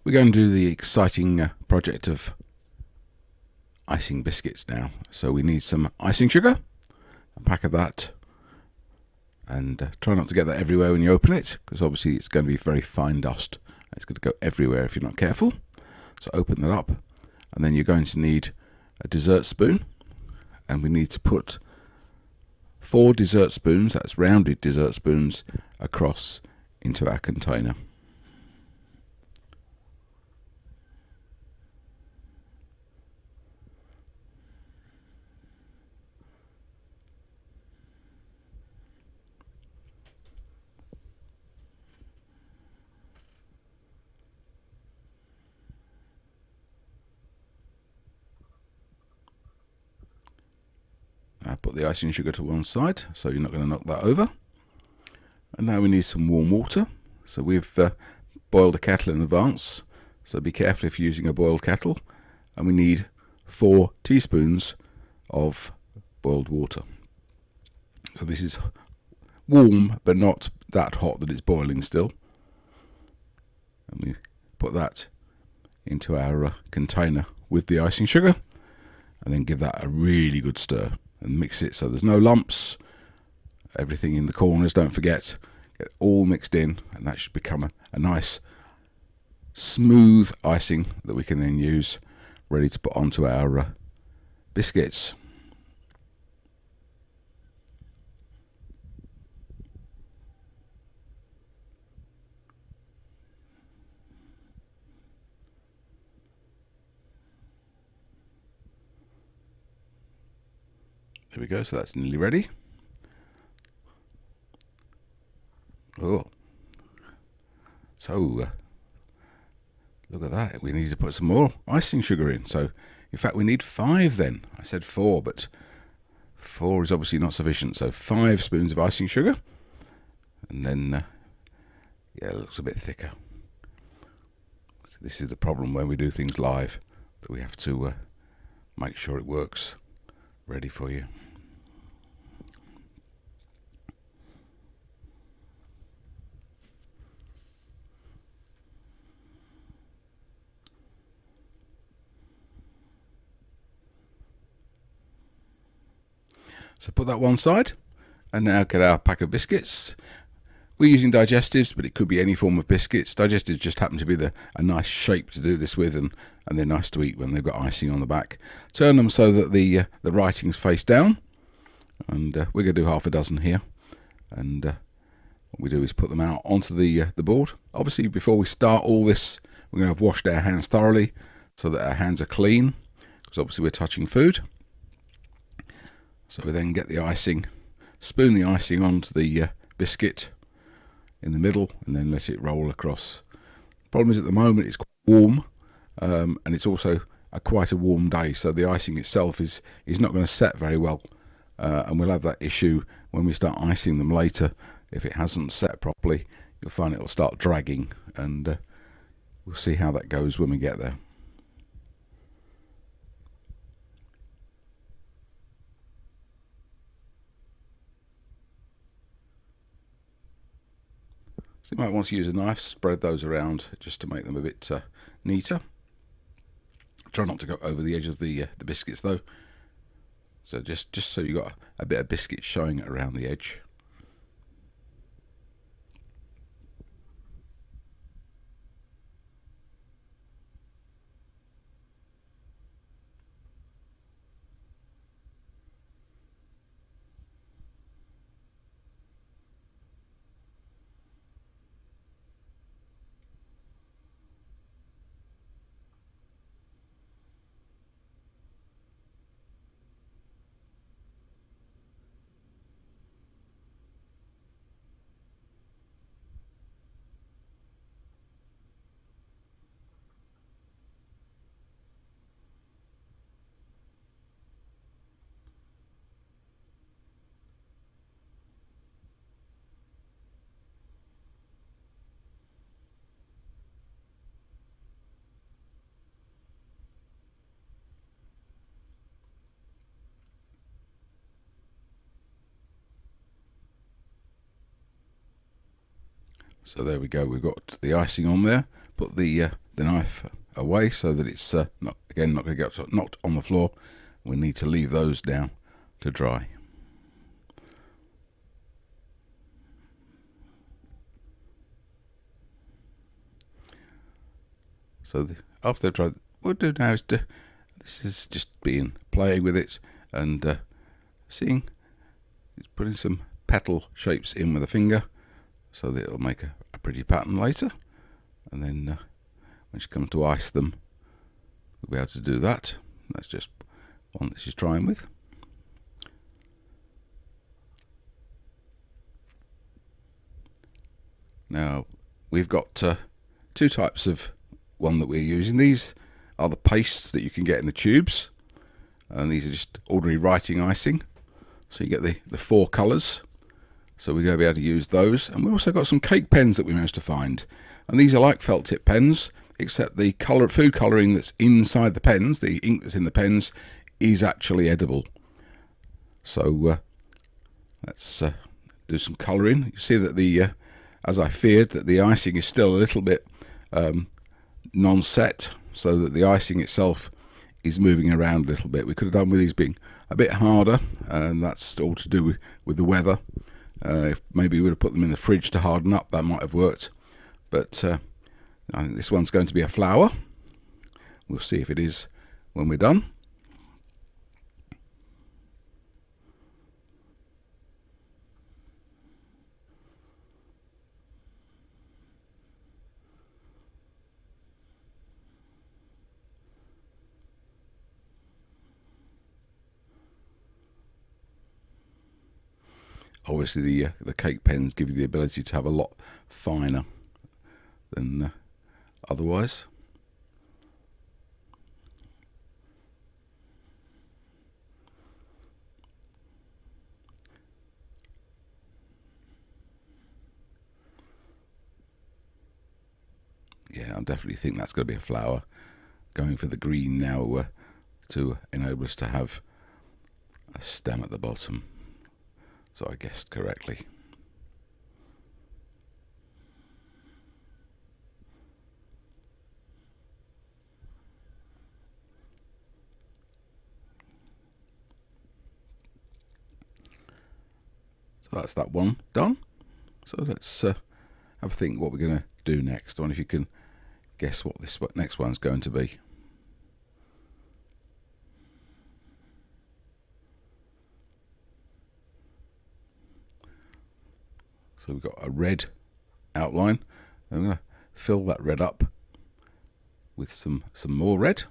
We're going to do the exciting project of icing biscuits now. So we need some icing sugar, a pack of that, and try not to get that everywhere when you open it, because obviously it's going to be very fine dust. It's going to go everywhere if you're not careful. So open that up, and then you're going to need a dessert spoon, and we need to put 4 dessert spoons, that's rounded dessert spoons, across into our container. Now put the icing sugar to one side, so you're not going to knock that over. And now we need some warm water. So we've boiled a kettle in advance, so be careful if you're using a boiled kettle. And we need 4 teaspoons of boiled water. So this is warm, but not that hot that it's boiling still. And we put that into our container with the icing sugar, and then give that a really good stir and mix it so there's no lumps. Everything in the corners, don't forget, get all mixed in, and that should become a nice smooth icing that we can then use ready to put onto our biscuits. There we go, so that's nearly ready. Oh, so look at that, we need to put some more icing sugar in. So in fact we need 5 then. I said 4, but 4 is obviously not sufficient, so 5 spoons of icing sugar, and then yeah, it looks a bit thicker. So this is the problem when we do things live, that we have to make sure it works ready for you. So put that one side, and now get our pack of biscuits. We're using digestives, but it could be any form of biscuits. Digestives just happen to be a nice shape to do this with, and they're nice to eat when they've got icing on the back. Turn them so that the writing's face down, and we're going to do half a dozen here. And what we do is put them out onto the board. Obviously, before we start all this, we're going to have washed our hands thoroughly so that our hands are clean, because obviously we're touching food. So we then get the icing, spoon the icing onto the biscuit in the middle, and then let it roll across. Problem is, at the moment it's quite warm, and it's also quite a warm day, so the icing itself is not going to set very well, and we'll have that issue when we start icing them later. If it hasn't set properly, you'll find it'll start dragging, and we'll see how that goes when we get there. So you might want to use a knife, spread those around just to make them a bit neater. Try not to go over the edge of the biscuits though. So just so you got a bit of biscuit showing around the edge. So there we go, we've got the icing on there. Put the the knife away so that it's not going to get knocked on the floor. We need to leave those now to dry. So after they've dried, what we'll do now is this is just playing with it and seeing, it's putting some petal shapes in with a finger so that it'll make a pretty pattern later. And then when she comes to ice them, we'll be able to do that. That's just one that she's trying with. Now we've got two types of one that we're using. These are the pastes that you can get in the tubes, and these are just ordinary writing icing. So you get the 4 colours. So we're going to be able to use those. And we've also got some cake pens that we managed to find. And these are like felt tip pens, except the food colouring that's inside the pens, the ink that's in the pens, is actually edible. So let's do some colouring. You see that as I feared, that the icing is still a little bit non-set, so that the icing itself is moving around a little bit. We could have done with these being a bit harder, and that's all to do with the weather. If maybe we would have put them in the fridge to harden up, that might have worked. But I think this one's going to be a flower. We'll see if it is when we're done. Obviously the cake pens give you the ability to have a lot finer than otherwise. Yeah, I definitely think that's going to be a flower. Going for the green now to enable us to have a stem at the bottom. So I guessed correctly. So that's that one done. So let's have a think what we're going to do next. I wonder if you can guess what this next one's going to be. So we've got a red outline. I'm going to fill that red up with some more red.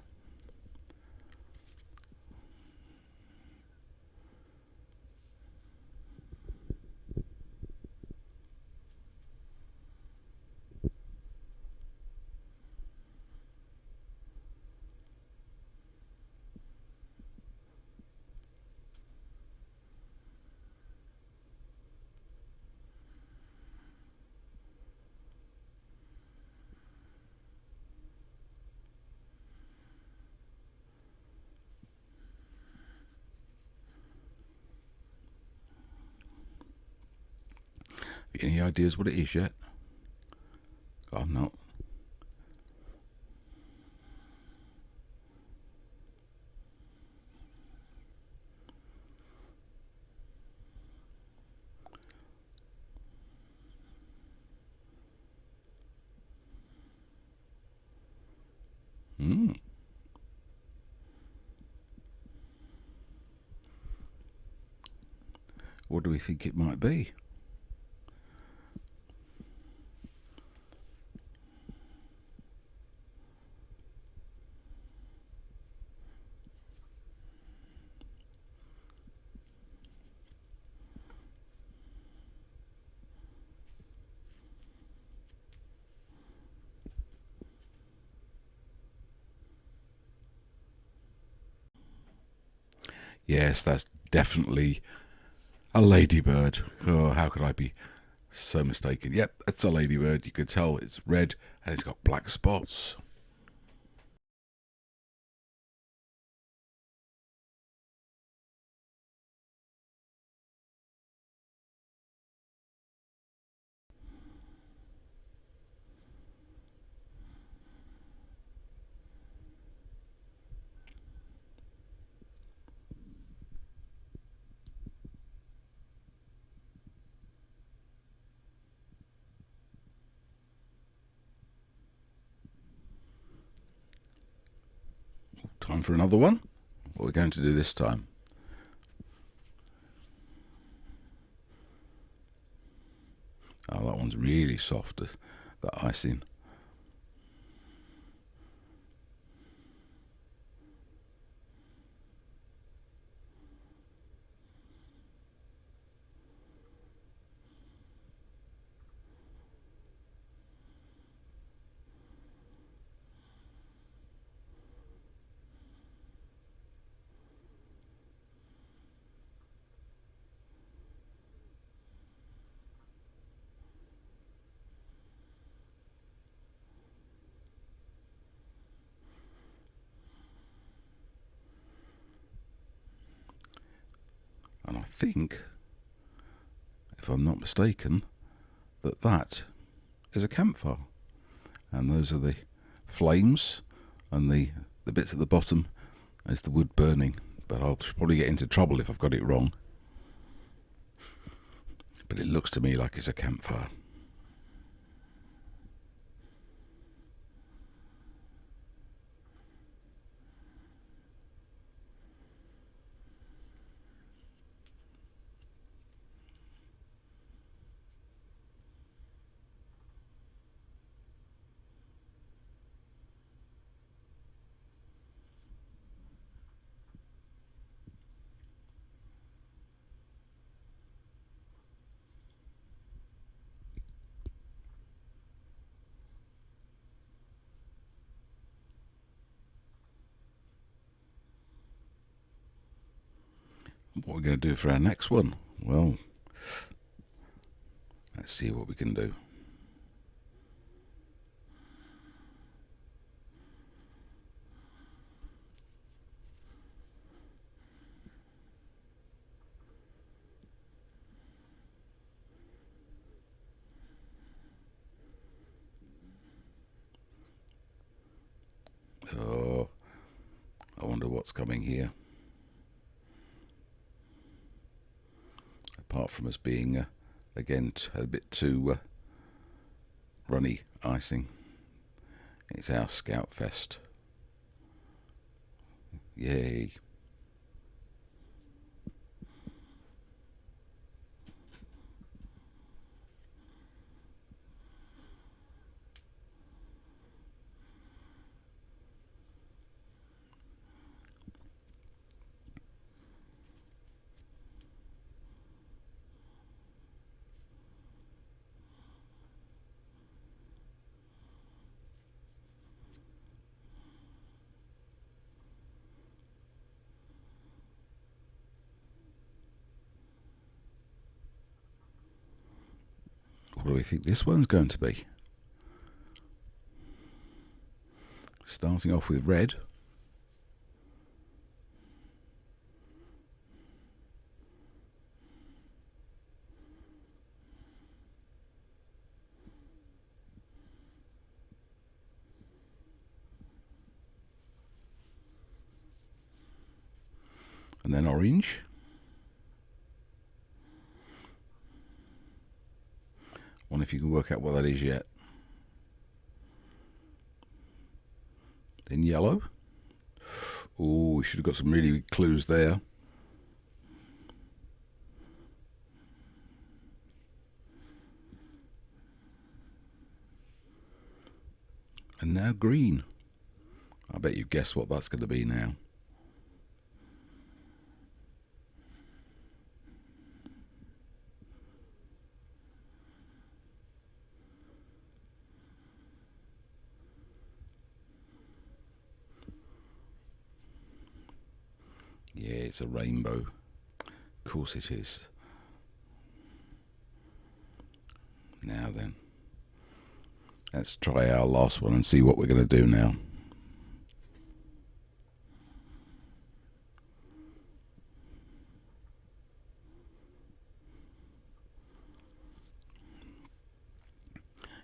Any ideas what it is yet? I'm not. What do we think it might be? Yes, that's definitely a ladybird. Oh, how could I be so mistaken? Yep, it's a ladybird. You could tell it's red and it's got black spots. Time for another one. What are we going to do this time? Oh, that one's really soft, that icing. And I think, if I'm not mistaken, that is a campfire. And those are the flames, and the bits at the bottom is the wood burning. But I'll probably get into trouble if I've got it wrong. But it looks to me like it's a campfire. What are we going to do for our next one? Well, let's see what we can do. Oh, I wonder what's coming here. Apart from us being, again, a bit too runny icing. It's our Scout Fest. Yay. What do we think this one's going to be? Starting off with red. And then orange. Wonder if you can work out what that is yet. Then yellow. Oh, we should have got some really big clues there. And now green. I bet you guess what that's going to be now. Yeah, it's a rainbow. Of course it is. Now then, let's try our last one and see what we're going to do now.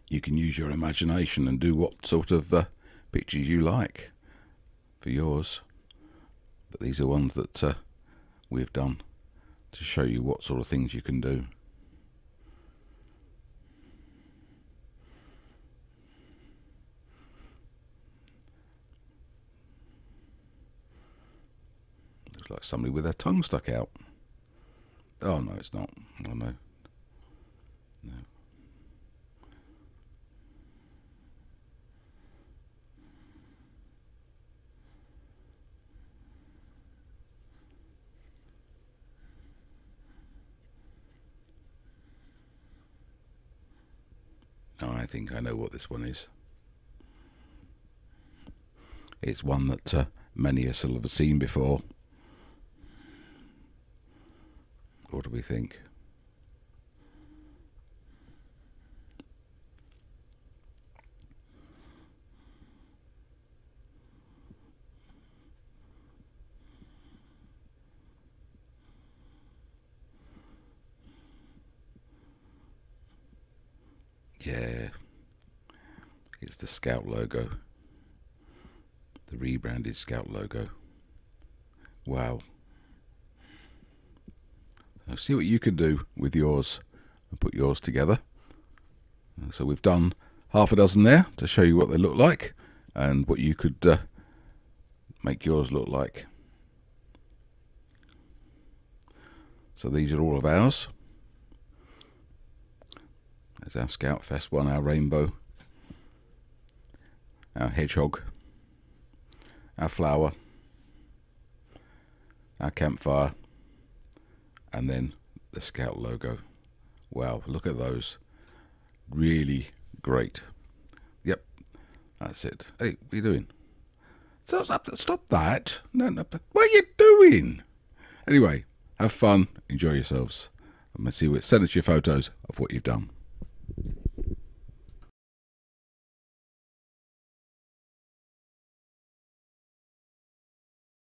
You can use your imagination and do what sort of pictures you like for yours. But these are ones that we've done to show you what sort of things you can do. It's like somebody with their tongue stuck out. Oh no, it's not. Oh no. No. Oh, I think I know what this one is. It's one that many of us will have seen before. What do we think? Yeah, it's the Scout logo. The rebranded Scout logo. Wow. Now see what you can do with yours and put yours together. So we've done half a dozen there to show you what they look like and what you could make yours look like. So these are all of ours. There's our Scout Fest one, our rainbow, our hedgehog, our flower, our campfire, and then the Scout logo. Wow, look at those. Really great. Yep, that's it. Hey, what are you doing? Stop that. No, what are you doing? Anyway, have fun, enjoy yourselves. I'm going to see send us your photos of what you've done.